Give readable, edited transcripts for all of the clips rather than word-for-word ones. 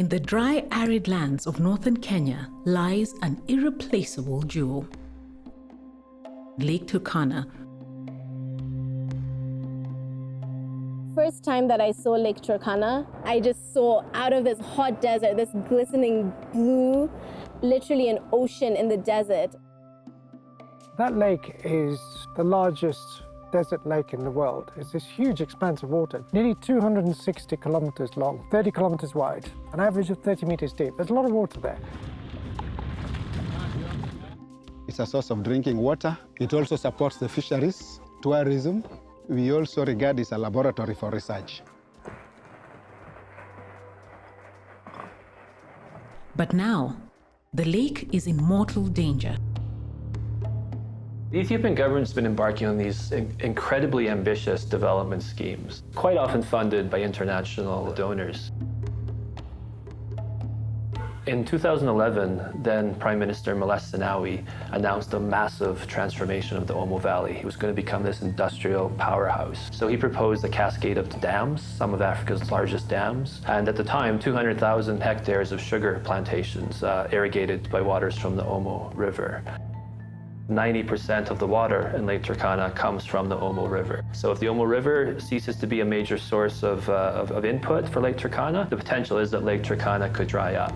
In the dry, arid lands of northern Kenya lies an irreplaceable jewel. Lake Turkana. First time that I saw Lake Turkana, I just saw out of this hot desert, this glistening blue, literally an ocean in the desert. That lake is the largest desert lake in the world. It's this huge expanse of water, nearly 260 kilometers long, 30 kilometers wide, an average of 30 meters deep. There's a lot of water there. It's a source of drinking water. It also supports the fisheries, tourism. We also regard it as a laboratory for research. But now, the lake is in mortal danger. The Ethiopian government's been embarking on these incredibly ambitious development schemes, quite often funded by international donors. In 2011, then Prime Minister Meles Zenawi announced a massive transformation of the Omo Valley. It was going to become this industrial powerhouse. So he proposed a cascade of dams, some of Africa's largest dams, and at the time, 200,000 hectares of sugar plantations irrigated by waters from the Omo River. 90% of the water in Lake Turkana comes from the Omo River. So if the Omo River ceases to be a major source of input for Lake Turkana, the potential is that Lake Turkana could dry up.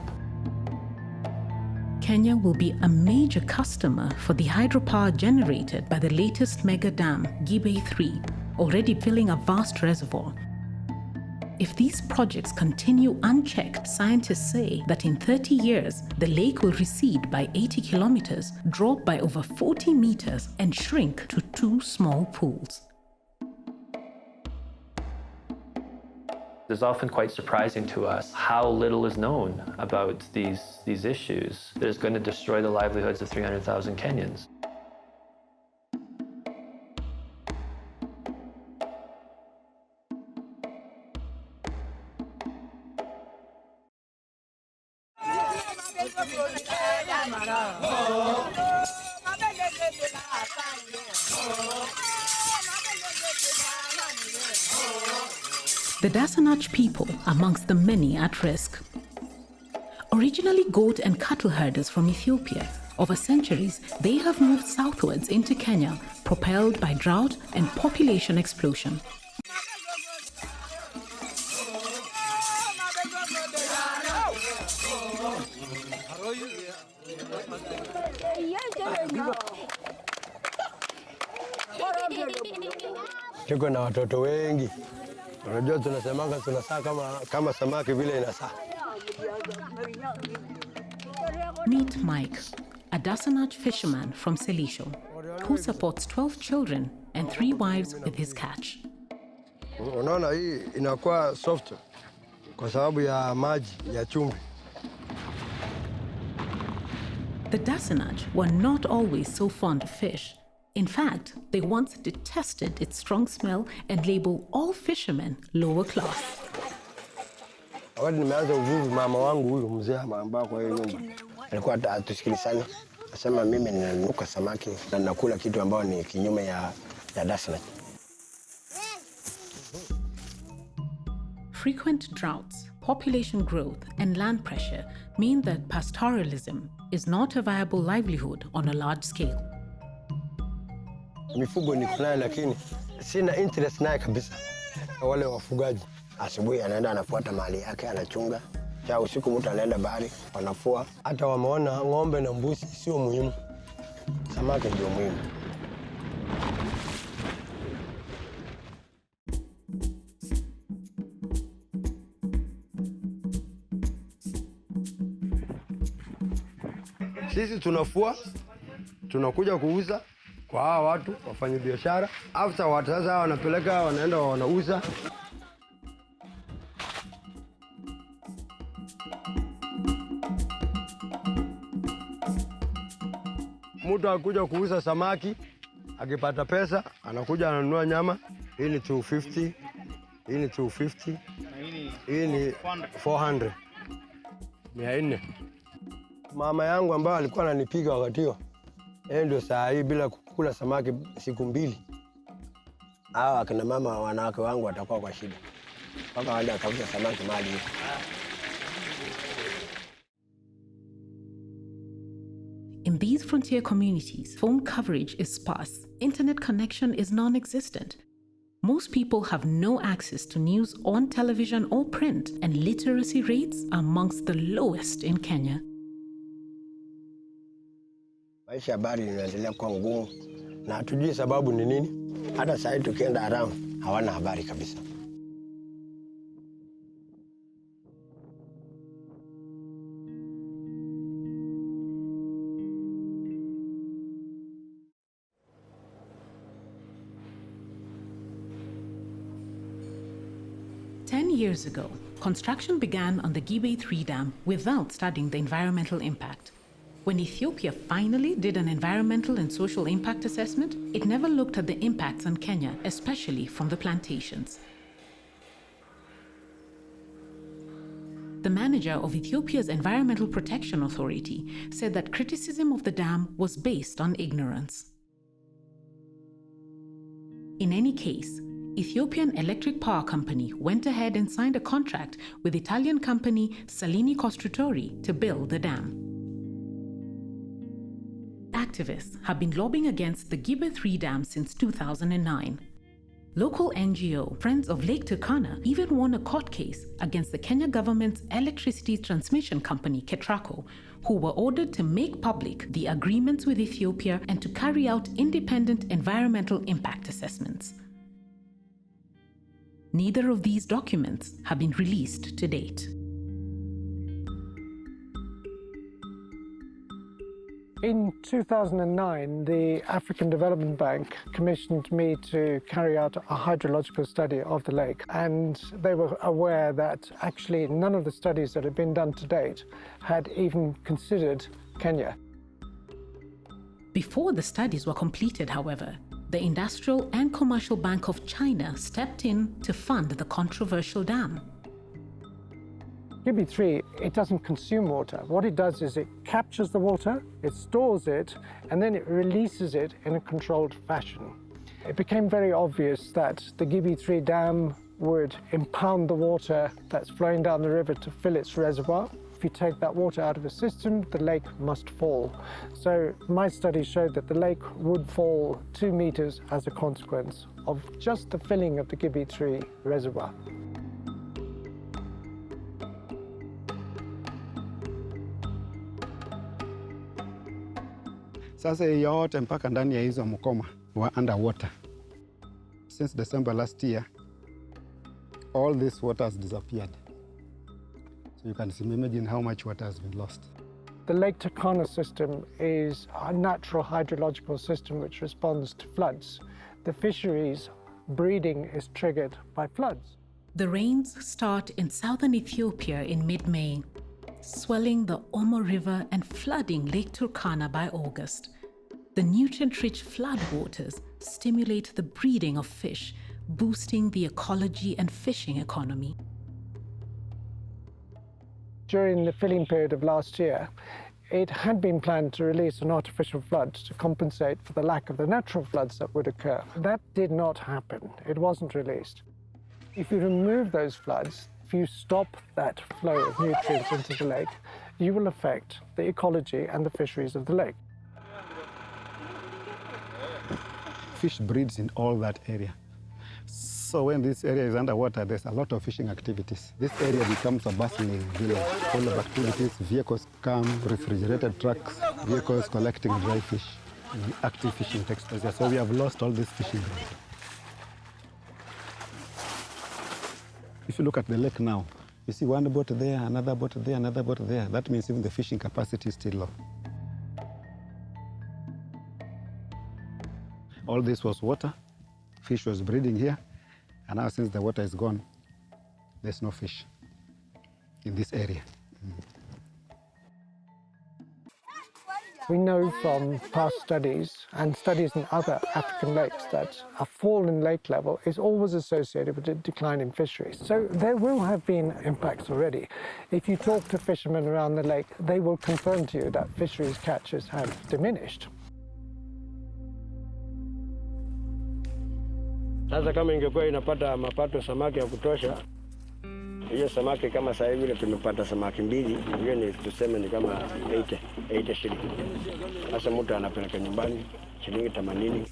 Kenya will be a major customer for the hydropower generated by the latest mega dam, Gibe 3, already filling a vast reservoir. If these projects continue unchecked, scientists say that in 30 years, the lake will recede by 80 kilometers, drop by over 40 meters, and shrink to 2 small pools. It's often quite surprising to us how little is known about these issues that is going to destroy the livelihoods of 300,000 Kenyans. The Dasanach people amongst the many at risk. Originally goat and cattle herders from Ethiopia, over centuries they have moved southwards into Kenya, propelled by drought and population explosion. Tuko na watoto wengi. Unajua tunasemanga tunasaa kama samaki vile inasaa. Meet Mike, a Dasanach fisherman from Selisho, who supports 12 children and 3 wives with his catch. Unaona hii inakuwa soft kwa sababu ya maji ya chumvi. The Dasanach were not always so fond of fish. In fact, they once detested its strong smell and labeled all fishermen lower class. Wakati nimeanza uvuvi, mama wangu huyu mzee ambao kwa hiyo nyumba alikuwa atusikilizana, asema mimi ninanuka samaki na nakula kitu ambao ni kinyume ya Dasanach. Frequent droughts, population growth, and land pressure mean that pastoralism is not a viable livelihood on a large scale. Mifugo niko nayo lakini sina interest naye kabisa. Wale wafugaji asubuhi anaenda anafuata mali yake anachunga. Cha usiku mtu anaenda bahari wanafua. Hata wameona ng'ombe na mbuzi sio muhimu. Samaki ndio muhimu. Sisi tunafua, tunakuja kuuza kwa hawa watu wafanye biashara. After watu sasa wanapeleka wanaenda wanauza. Mtu akuja kuuza samaki, akipata pesa, anakuja ananunua nyama. Hii ni 250, hii ni 250, hii ni 400. 400. Mama yangu ambaye alikuwa ananipiga wakati huo, yeye ndio saa hii bila kukula samaki siku 2. Hawa akina mama wanawake wangu watakuwa kwa shida. Mpaka waende wakauza samaki mahali huko. In these frontier communities, phone coverage is sparse, internet connection is non-existent. Most people have no access to news on television or print, and literacy rates are amongst the lowest in Kenya. Maisha habari inaendelea kuwa ngumu na hatujui sababu ni nini. Hata sasa tukienda around hawana habari kabisa. Years ago, construction began on the Gibe 3 dam without studying the environmental impact. When Ethiopia finally did an environmental and social impact assessment, it never looked at the impacts on Kenya, especially from the plantations. The manager of Ethiopia's Environmental Protection Authority said that criticism of the dam was based on ignorance. In any case, Ethiopian Electric Power Company went ahead and signed a contract with Italian company Salini Costruttori to build the dam. Activists have been lobbying against the Gibe 3 dam since 2009. Local NGO Friends of Lake Turkana even won a court case against the Kenya government's electricity transmission company Ketraco, who were ordered to make public the agreements with Ethiopia and to carry out independent environmental impact assessments. Neither of these documents have been released to date. In 2009, the African Development Bank commissioned me to carry out a hydrological study of the lake, and they were aware that actually none of the studies that had been done to date had even considered Kenya. Before the studies were completed, however, the Industrial and Commercial Bank of China stepped in to fund the controversial dam. Gibe 3, it doesn't consume water. What it does is it captures the water, it stores it, and then it releases it in a controlled fashion. It became very obvious that the Gibe 3 dam would impound the water that's flowing down the river to fill its reservoir. If you take that water out of the system, the lake must fall. So my study showed that the lake would fall 2 meters as a consequence of just the filling of the Gibe 3 reservoir. Sasa yote mpaka ndani ya hizo mkoma were underwater. Since December last year, all this water has disappeared. So you can imagine how much water has been lost. The Lake Turkana system is a natural hydrological system which responds to floods. The fisheries breeding is triggered by floods. The rains start in southern Ethiopia in mid-May, swelling the Omo River and flooding Lake Turkana by August. The nutrient-rich floodwaters stimulate the breeding of fish, boosting the ecology and fishing economy. During the filling period of last year, it had been planned to release an artificial flood to compensate for the lack of the natural floods that would occur. That did not happen. It wasn't released. If you remove those floods, if you stop that flow of nutrients into the lake, you will affect the ecology and the fisheries of the lake. Fish breeds in all that area. So when this area is underwater, there's a lot of fishing activities. This area becomes a bustling village full of activities. Vehicles come, refrigerated trucks, vehicles collecting dry fish. Active fishing takes place there. So we have lost all this fishing. If you look at the lake now, you see one boat there, another boat there, another boat there. That means even the fishing capacity is still low. All this was water. Fish was breeding here. And now since the water is gone, there's no fish in this area. We know from past studies and studies in other African lakes that a fall in lake level is always associated with a decline in fisheries. So there will have been impacts already. If you talk to fishermen around the lake, they will confirm to you that fisheries catches have diminished. Sasa kama ingekuwa inapata mapato samaki ya kutosha, Hiyo samaki kama sasa hivi tumepata samaki mbili, hiyo ni tuseme ni kama 80 shilingi. Sasa mtu anapeleka nyumbani shilingi 80.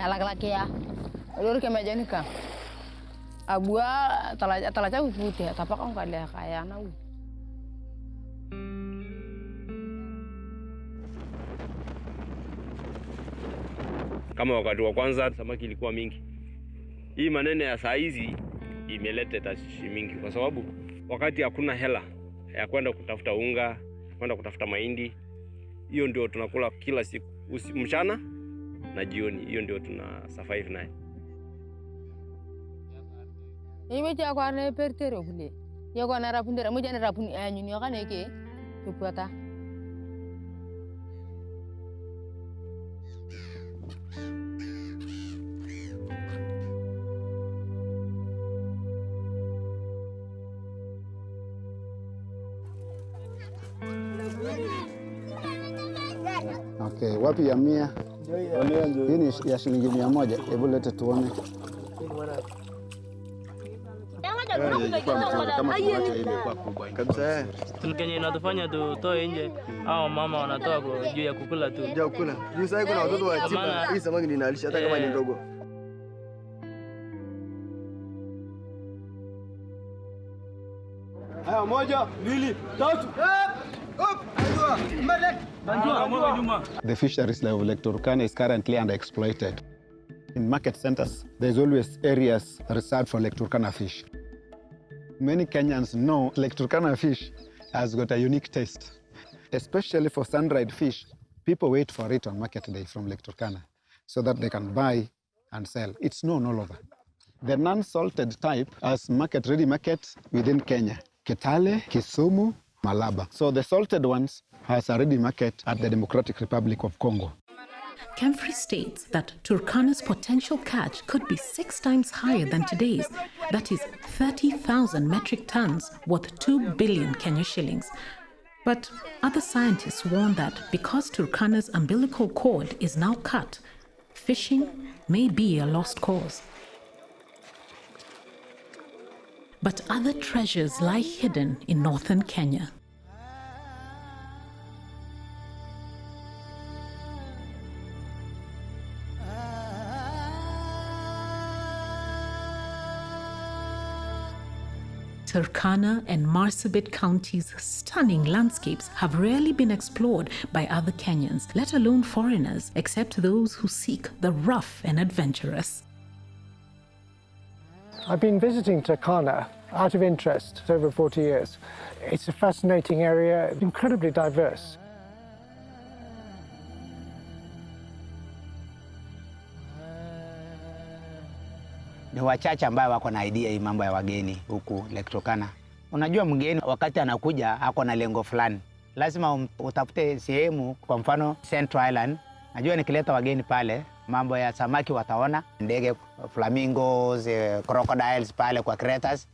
Laki-laki ya, lur kemeja nika. Abua talaja putih, tapi kok nggak ada kayak nau. Kama wakati wa kwanza samaki ilikuwa mingi. Hii manene ya saa hizi imeleta tashwishi mingi kwa sababu wakati hakuna hela ya kwenda kutafuta unga, kwenda kutafuta mahindi, hiyo ndio tunakula kila siku, mchana na jioni, hiyo ndio tuna survive naye. Ibe cha kwa ne pertero bule. Yo kwa na rapundera, mo jana rapun anyuni yo kana ke tupata. Okay, wapi ya 100? Hii ni ya shilingi 100. Hebu lete tuone. Kabisa. Kenye inatufanya tutoe nje au mama wanatoa juu ya kukula tu. Juu kula. Juu sasa kuna watoto wa chini. Hii samaki linalisha hata kama ni ndogo. Haya, 1, 2, 3. The fisheries of Lake Turkana is currently underexploited. In market centers, there's always areas reserved for Lake Turkana fish. Many Kenyans know Lake Turkana fish has got a unique taste. Especially for sun-dried fish, people wait for it on market day from Lake Turkana so that they can buy and sell. It's known all over. The non-salted type has market-ready markets within Kenya: Kitale, Kisumu, Malaba. So the salted ones has a ready market at the Democratic Republic of Congo. Kemfrey states that Turkana's potential catch could be 6 times higher than today's. That is 30,000 metric tons, worth 2 billion Kenya shillings. But other scientists warn that because Turkana's umbilical cord is now cut, fishing may be a lost cause. But other treasures lie hidden in northern Kenya. Turkana and Marsabit counties' stunning landscapes have rarely been explored by other Kenyans, let alone foreigners, except those who seek the rough and adventurous. I've been visiting Turkana out of interest over 40 years. It's a fascinating area, incredibly diverse. Ni wachache ambao wako na idea hii mambo ya wageni huku Lake Turkana. Unajua mgeni wakati anakuja ako na lengo fulani. Lazima utafute sehemu, kwa mfano Central Island. Najua nikileta wageni pale, mambo ya samaki wataona, ndege, flamingos, crocodiles pale kwa craters.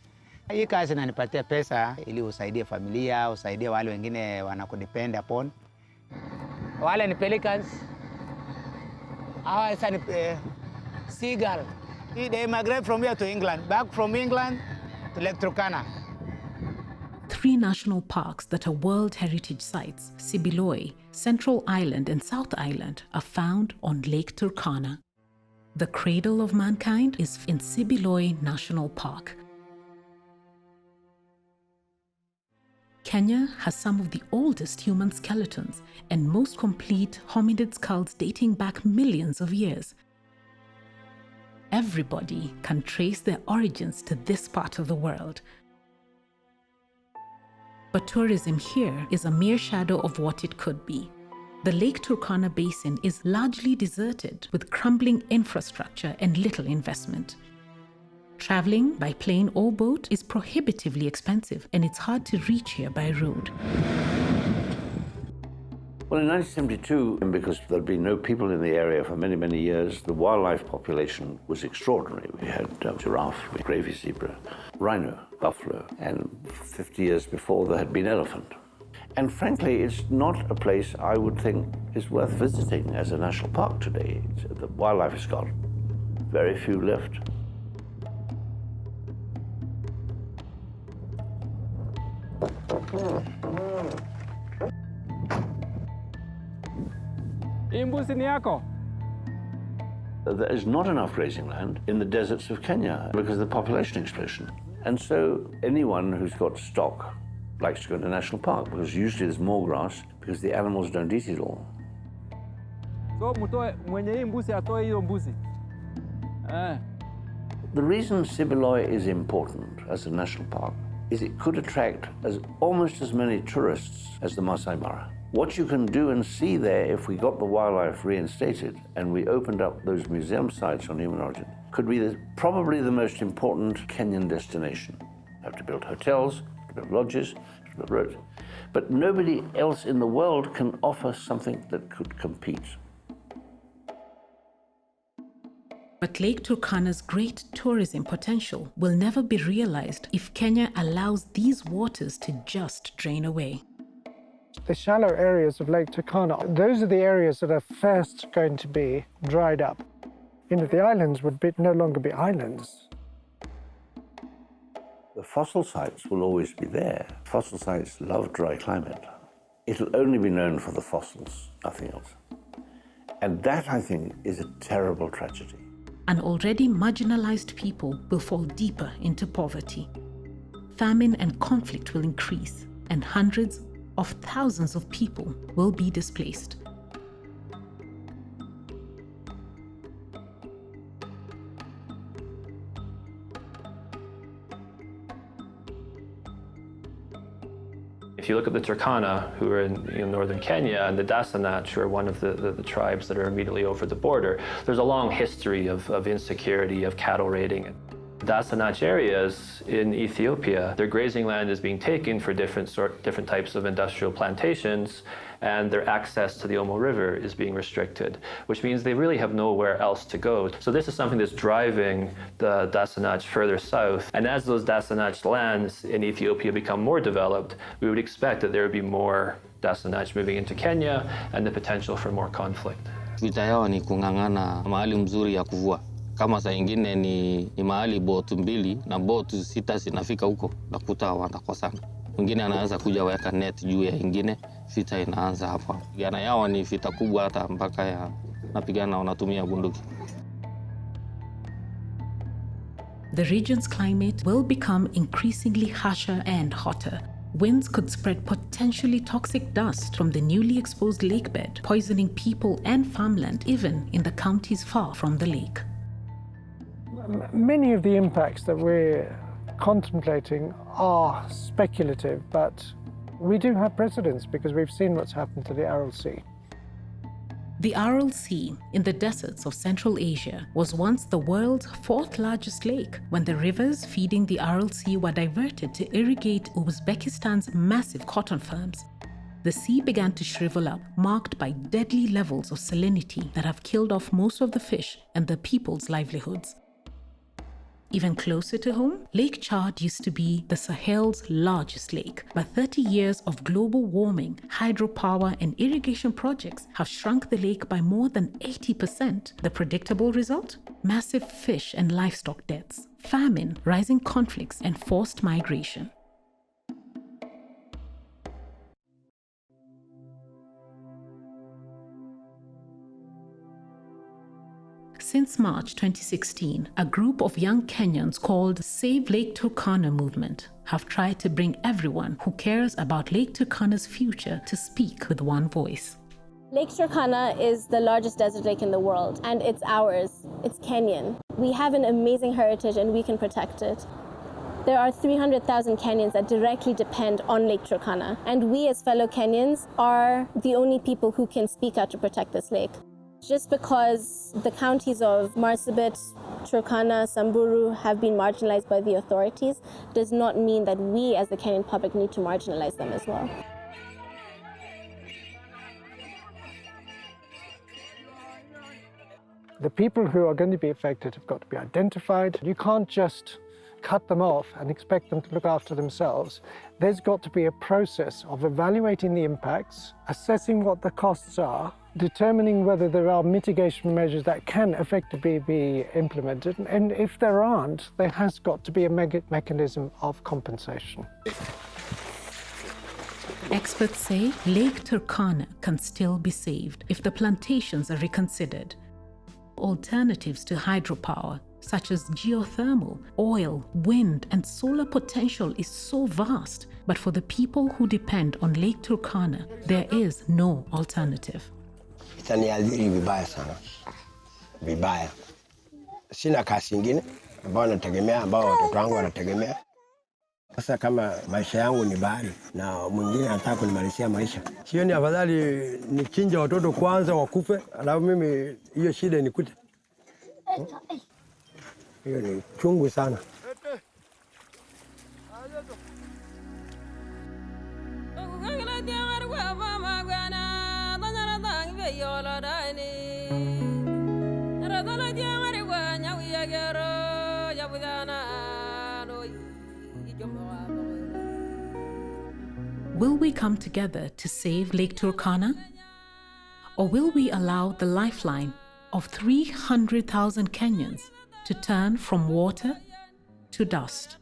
Hii kazi inanipatia pesa ili usaidie familia, usaidie wale wengine wanakudepend upon. Wale ni pelicans. Hawa ni seagull. They migrate from here to England, back from England to Lake Turkana. 3 national parks that are World Heritage Sites, Sibiloi, Central Island and South Island, are found on Lake Turkana. The cradle of mankind is in Sibiloi National Park. Kenya has some of the oldest human skeletons and most complete hominid skulls dating back millions of years. Everybody can trace their origins to this part of the world. But tourism here is a mere shadow of what it could be. The Lake Turkana basin is largely deserted with crumbling infrastructure and little investment. Traveling by plane or boat is prohibitively expensive, and it's hard to reach here by road. Well, in 1972, because there'd been no people in the area for many, many years, the wildlife population was extraordinary. We had giraffe, gravy zebra, rhino, buffalo, and 50 years before there had been elephant. And frankly, it's not a place I would think is worth visiting as a national park today. The wildlife has got very few left. There is not enough grazing land in the deserts of Kenya because of the population explosion. And so anyone who's got stock likes to go to a national park because usually there's more grass because the animals don't eat it all. The reason Sibiloi is important as a national park is it could attract almost as many tourists as the Masai Mara. What you can do and see there if we got the wildlife reinstated and we opened up those museum sites on human origin could be probably the most important Kenyan destination. You have to build hotels, to build lodges, to build roads. But nobody else in the world can offer something that could compete. But Lake Turkana's great tourism potential will never be realized if Kenya allows these waters to just drain away. The shallow areas of Lake Turkana, those are the areas that are first going to be dried up. The islands would no longer be islands. The fossil sites will always be there. Fossil sites love dry climate. It'll only be known for the fossils, nothing else. And that, I think, is a terrible tragedy. An already marginalized people will fall deeper into poverty. Famine and conflict will increase, and hundreds of thousands of people will be displaced. If you look at the Turkana, who are in northern Kenya, and the Dasanach, who are one of the tribes that are immediately over the border, there's a long history of insecurity, of cattle raiding. Dasanach areas in Ethiopia, their grazing land is being taken for different types of industrial plantations, and their access to the Omo River is being restricted, which means they really have nowhere else to go. So this is something that's driving the Dasanach further south. And as those Dasanach lands in Ethiopia become more developed, we would expect that there would be more Dasanach moving into Kenya and the potential for more conflict. Vita yao ni kung'ang'ana mahali mzuri ya kuvua. Kama saa ingine ni mahali boat mbili na boat sita zinafika huko, nakuta wanakosana. Mwingine anaanza kuja weka net juu ya ingine, vita inaanza hapa. Pigana yao ni vita kubwa hata mpaka ya napigana wanatumia bunduki. The region's climate will become increasingly harsher and hotter. Winds could spread potentially toxic dust from the newly exposed lakebed, poisoning people and farmland, even in the counties far from the lake. Many of the impacts that we're contemplating are speculative, but we do have precedents because we've seen what's happened to the Aral Sea. The Aral Sea in the deserts of Central Asia was once the world's fourth largest lake when the rivers feeding the Aral Sea were diverted to irrigate Uzbekistan's massive cotton farms. The sea began to shrivel up, marked by deadly levels of salinity that have killed off most of the fish and the people's livelihoods. Even closer to home, Lake Chad used to be the Sahel's largest lake, but 30 years of global warming, hydropower, and irrigation projects have shrunk the lake by more than 80%. The predictable result? Massive fish and livestock deaths, famine, rising conflicts, and forced migration. Since March 2016, a group of young Kenyans called Save Lake Turkana Movement have tried to bring everyone who cares about Lake Turkana's future to speak with one voice. Lake Turkana is the largest desert lake in the world, and it's ours. It's Kenyan. We have an amazing heritage and we can protect it. There are 300,000 Kenyans that directly depend on Lake Turkana, and we as fellow Kenyans are the only people who can speak out to protect this lake. Just because the counties of Marsabit, Turkana, Samburu have been marginalized by the authorities does not mean that we as the Kenyan public need to marginalize them as well. The people who are going to be affected have got to be identified. You can't just cut them off and expect them to look after themselves. There's got to be a process of evaluating the impacts, assessing what the costs are, determining whether there are mitigation measures that can effectively be implemented, and if there aren't, there has got to be a mechanism of compensation. Experts say Lake Turkana can still be saved if the plantations are reconsidered. Alternatives to hydropower, such as geothermal, oil, wind, and solar potential is so vast, but for the people who depend on Lake Turkana, there is no alternative. Itaniadhiri vibaya sana. Vibaya. Sina kazi ingine ambao nategemea, ambao watoto wangu wanategemea. Sasa kama maisha yangu ni bahari na mwingine anataka kunimalizia maisha, sioni afadhali nichinje watoto kwanza wakufe, alafu mimi hiyo shida inikute. Hiyo ni chungu sana. Will we come together to save Lake Turkana? Or will we allow the lifeline of 300,000 Kenyans to turn from water to dust?